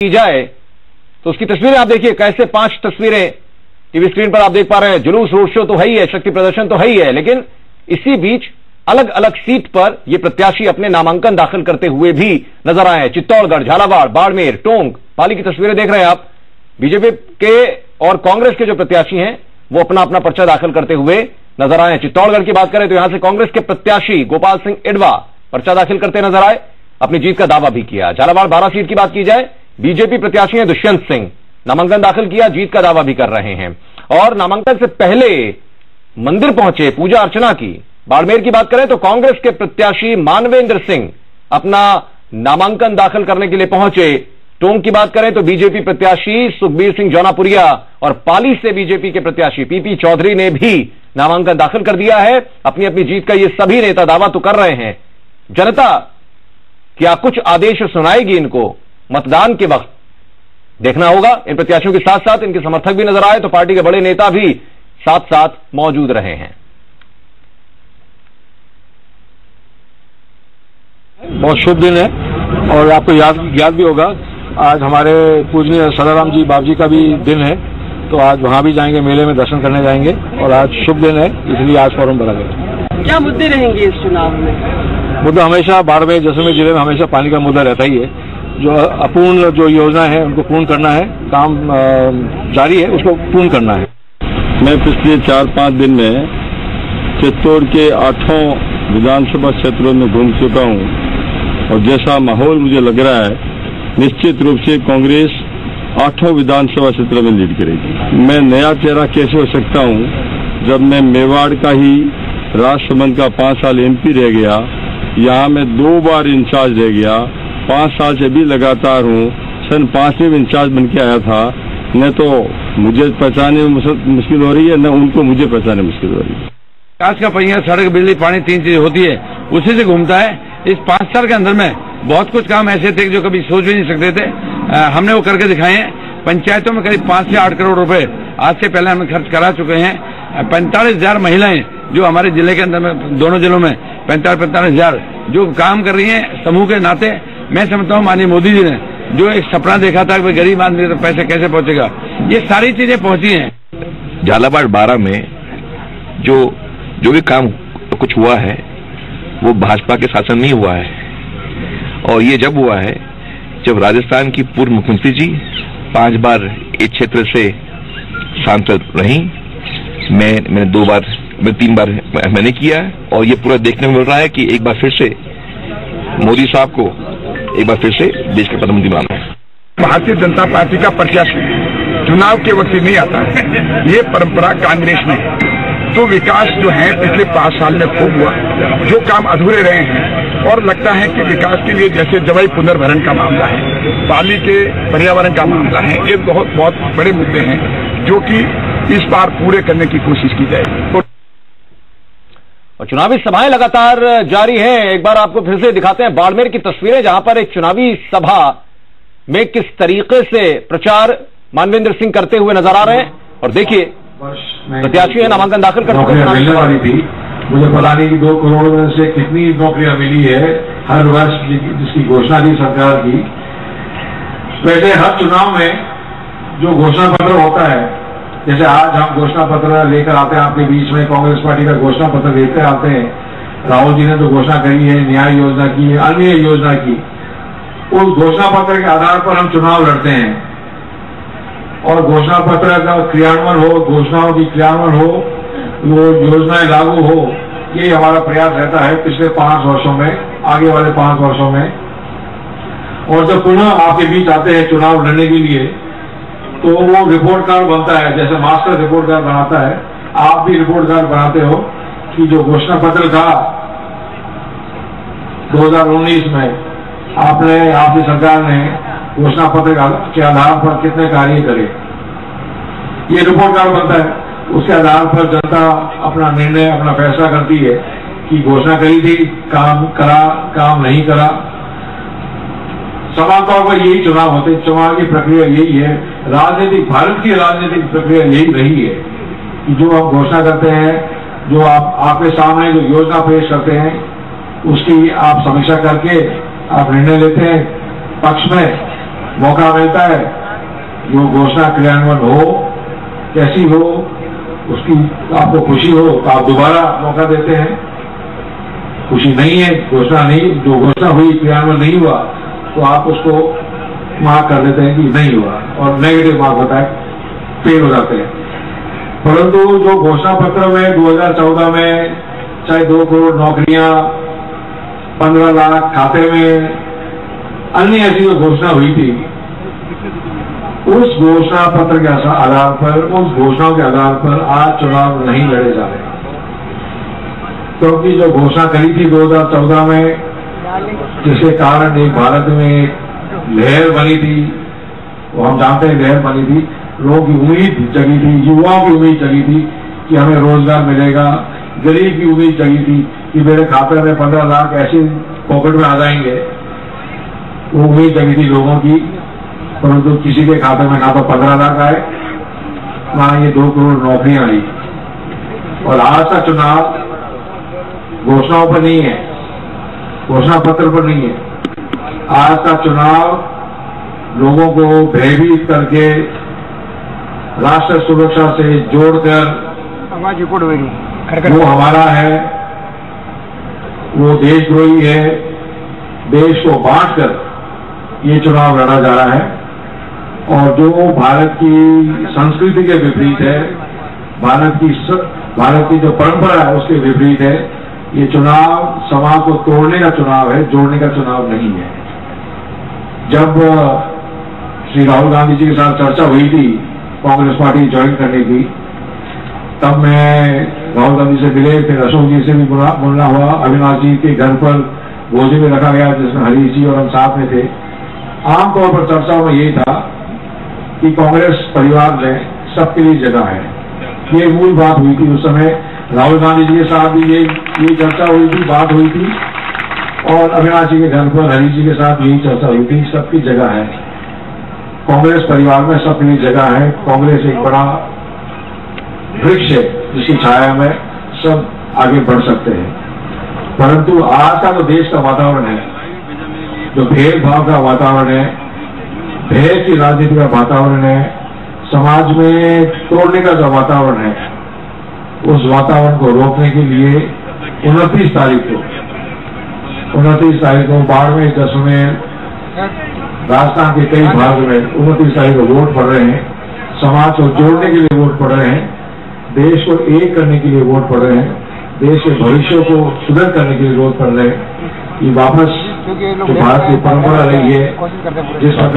की जाए तो उसकी तस्वीरें आप देखिए, कैसे 5 तस्वीरें टीवी स्क्रीन पर आप देख पा रहे हैं। जुलूस, रोड शो तो है ही है, शक्ति प्रदर्शन तो है ही है, लेकिन इसी बीच अलग अलग सीट पर ये प्रत्याशी अपने नामांकन दाखिल करते हुए भी नजर आए हैं। चित्तौड़गढ़, झालावाड़, बाड़मेर, टोंक, पाली की तस्वीरें देख रहे हैं आप। बीजेपी के और कांग्रेस के जो प्रत्याशी हैं वो अपना अपना पर्चा दाखिल करते हुए नजर आए हैं। चित्तौड़गढ़ की बात करें तो यहां से कांग्रेस के प्रत्याशी गोपाल सिंह इडवा पर्चा दाखिल करते नजर आए, अपनी जीत का दावा भी किया। झालावाड़ 12 सीट की बात की जाए, बीजेपी प्रत्याशी हैं दुष्यंत सिंह, नामांकन दाखिल किया, जीत का दावा भी कर रहे हैं। और नामांकन से पहले मंदिर पहुंचे, पूजा अर्चना की। बाड़मेर की बात करें तो कांग्रेस के प्रत्याशी मानवेंद्र सिंह अपना नामांकन दाखिल करने के लिए पहुंचे। टोंक की बात करें तो बीजेपी प्रत्याशी सुखबीर सिंह जौनापुरिया और पाली से बीजेपी के प्रत्याशी पीपी चौधरी ने भी नामांकन दाखिल कर दिया है। अपनी अपनी जीत का ये सभी नेता दावा तो कर रहे हैं। जनता क्या कुछ आदेश सुनाएगी इनको मतदान के वक्त, देखना होगा। इन प्रत्याशियों के साथ साथ इनके समर्थक भी नजर आए तो पार्टी के बड़े नेता भी साथ साथ मौजूद रहे हैं। बहुत शुभ दिन है और आपको याद भी होगा, आज हमारे पूजनीय सदाराम जी बाबू जी का भी दिन है, तो आज वहां भी जाएंगे, मेले में दर्शन करने जाएंगे और आज शुभ दिन है, इसलिए आज फॉर्म भरा गया। क्या मुद्दे रहेंगे इस चुनाव में? मुद्दा हमेशा बाड़मेर जैसलमेर जिले में हमेशा पानी का मुद्दा रहता ही है। जो अपूर्ण जो योजना है उनको पूर्ण करना है, काम जारी है, उसको पूर्ण करना है। मैं पिछले 4-5 दिन में चित्तौड़ के 8 विधानसभा क्षेत्रों में घूम चुका हूं और जैसा माहौल मुझे लग रहा है, निश्चित रूप से कांग्रेस 8 विधानसभा क्षेत्रों में लीड करेगी। मैं नया चेहरा कैसे हो सकता हूं जब मैं मेवाड़ का ही राजसमंद का 5 साल एमपी रह गया, यहाँ मैं 2 बार इंचार्ज रह गया, 5 साल से भी लगातार हूँ, सन 5 में इंचार्ज बन के आया था। न तो मुझे पहचानने में मुश्किल हो रही है, न उनको मुझे पहचानने में मुश्किल हो रही है। विकास का पहिया सड़क, बिजली, पानी 3 चीज होती है, उसी से घूमता है। इस 5 साल के अंदर में बहुत कुछ काम ऐसे थे जो कभी सोच भी नहीं सकते थे, हमने वो करके दिखाए हैं। पंचायतों में करीब 5 से 8 करोड़ रुपए आज से पहले हम खर्च करा चुके हैं। 45,000 महिलाएं जो हमारे जिले के अंदर में, दोनों जिलों में 45,000 जो काम कर रही हैं समूह के नाते। मैं समझता हूँ माननीय मोदी जी ने जो एक सपना देखा था कि गरीब आदमी तक पैसे कैसे पहुंचेगा, ये सारी चीजें पहुंची हैं। झालावाड़ 12 में जो भी काम कुछ हुआ है वो भाजपा के शासन में ही हुआ है, और ये जब हुआ है जब राजस्थान की पूर्व मुख्यमंत्री जी 5 बार इस क्षेत्र से सांसद रही। मैंने 2 बार, 3 बार मैंने किया है, और ये पूरा देखने में मिल रहा है कि एक बार फिर से मोदी साहब को एक बार फिर से देश के प्रधानमंत्री बनाना है। भारतीय जनता पार्टी का प्रत्याशी चुनाव के वक्त नहीं आता है, ये परंपरा कांग्रेस में। तो विकास जो है पिछले 5 साल में खूब हुआ, जो काम अधूरे रहे हैं, और लगता है कि विकास के लिए जैसे जवाई पुनर्भरण का मामला है, पाली के पर्यावरण का मामला है, ये बहुत बड़े मुद्दे हैं जो कि इस बार पूरे करने की कोशिश की जाएगी। और चुनावी सभाएं लगातार जारी हैं। एक बार आपको फिर से दिखाते हैं बाड़मेर की तस्वीरें, जहां पर एक चुनावी सभा में किस तरीके से प्रचार मानवेंद्र सिंह करते हुए नजर आ रहे हैं। और देखिए, प्रत्याशी है, नामांकन दाखिल कर चुके हैं। मिलने वाली थी, मुझे पता नहीं कि 2 करोड़ में से कितनी नौकरियां मिली है हर वर्ष, जिसकी घोषणा की सरकार की। वैसे हर चुनाव में जो घोषणा पत्र होता है, जैसे आज हम घोषणा पत्र लेकर आते हैं आपके बीच में, कांग्रेस पार्टी का घोषणा पत्र लेकर आते हैं। राहुल जी ने तो घोषणा करी है, न्याय योजना की, अन्य योजना की, उस घोषणा पत्र के आधार पर हम चुनाव लड़ते हैं। और घोषणा पत्र का क्रियान्वयन हो, घोषणाओं की क्रियान्वयन हो, वो योजनाएं लागू हो, ये हमारा प्रयास रहता है पिछले 5 वर्षों में, आगे वाले 5 वर्षों में। और जब पुनः आपके बीच आते हैं चुनाव लड़ने के लिए, तो वो रिपोर्ट कार्ड बनता है, जैसे मास्टर रिपोर्ट कार्ड बनाता है, आप भी रिपोर्ट कार्ड बनाते हो कि जो घोषणा पत्र था 2019 में आपकी सरकार ने घोषणा पत्र के आधार पर कितने कार्य करे, ये रिपोर्ट कार्ड बनता है। उसके आधार पर जनता अपना निर्णय, अपना फैसला करती है कि घोषणा करी थी, काम करा, काम नहीं करा। समान तौर पर यही चुनाव होते, चुनाव की प्रक्रिया यही है। राजनीतिक, भारत की राजनीतिक प्रक्रिया यही रही है कि जो हम घोषणा करते हैं, जो आपके सामने जो योजना पेश करते हैं, उसकी आप समीक्षा करके आप निर्णय लेते हैं पक्ष में, मौका मिलता है जो घोषणा क्रियान्वयन हो, कैसी हो, उसकी आपको खुशी हो तो आप दोबारा मौका देते हैं। खुशी नहीं है, घोषणा नहीं, जो घोषणा हुई क्रियान्वयन नहीं हुआ तो आप उसको मार्क कर देते हैं कि नहीं हुआ और नेगेटिव मार्क होता है, फेल हो जाते हैं। परंतु जो घोषणा पत्र में 2014 में चाहे 2 करोड़ नौकरियां, 15 लाख खाते में, अन्य ऐसी जो घोषणा हुई थी, उस घोषणा पत्र के आधार पर, उस घोषणाओं के आधार पर आज चुनाव नहीं लड़े जा रहे, क्योंकि जो घोषणा करी थी 2014 में, जिसके कारण एक भारत में एक लहर बनी थी, वो हम जानते हैं लहर बनी थी, लोगों की उम्मीद जगी थी, युवाओं की उम्मीद जगी थी कि हमें रोजगार मिलेगा, गरीब की उम्मीद जगी थी कि मेरे खाते में 15 लाख ऐसे पॉकेट में आ जाएंगे, वो उम्मीद जगी थी लोगों की। परंतु किसी के खाते में ना तो 15 लाख आए, ना ये 2 करोड़ नौकरियां आई। और आज का चुनाव घोषणाओं पर नहीं है, घोषणा पत्र पर नहीं है। आज का चुनाव लोगों को भयभीत करके, राष्ट्र सुरक्षा से जोड़कर, वो हमारा है, वो देशद्रोही है, देश को बांटकर ये चुनाव लड़ा जा रहा है और जो भारत की संस्कृति के विपरीत है, भारत की जो परंपरा है उसके विपरीत है। ये चुनाव समाज को तोड़ने का चुनाव है, जोड़ने का चुनाव नहीं है। जब श्री राहुल गांधी जी के साथ चर्चा हुई थी कांग्रेस पार्टी ज्वाइन करने की, तब मैं राहुल गांधी से मिले, फिर अशोक जी से भी मिलना हुआ। अविनाश जी के घर पर भोजन में रखा गया जिसमें हरीश जी और हम साथ में थे। आमतौर पर चर्चा में यही था कि कांग्रेस परिवार में सबके लिए जगह है, ये मूल बात हुई थी। उस समय राहुल गांधी जी के साथ भी ये चर्चा हुई थी, बात हुई थी, और अविनाश जी के घर पर हरीश जी के साथ यही चर्चा हुई थी, सबकी जगह है कांग्रेस परिवार में, सबके लिए जगह है। कांग्रेस एक बड़ा वृक्ष है जिसकी छाया में सब आगे बढ़ सकते हैं। परंतु आज का जो देश का वातावरण है, जो भेदभाव का वातावरण है, भय की राजनीति का वातावरण है, समाज में तोड़ने का जो वातावरण है, उस वातावरण को रोकने के लिए 29 तारीख को बाड़मेर, जैसलमेर, राजस्थान के कई भाग में 29 तारीख को वोट पड़ रहे हैं। समाज को जोड़ने के लिए वोट पड़ रहे हैं, देश को एक करने के लिए वोट पड़ रहे हैं, देश के भविष्य को सुदृढ़ करने के लिए वोट पड़ रहे हैं। ये वापस जो भारत की परंपरा रही है, जिस प्रकार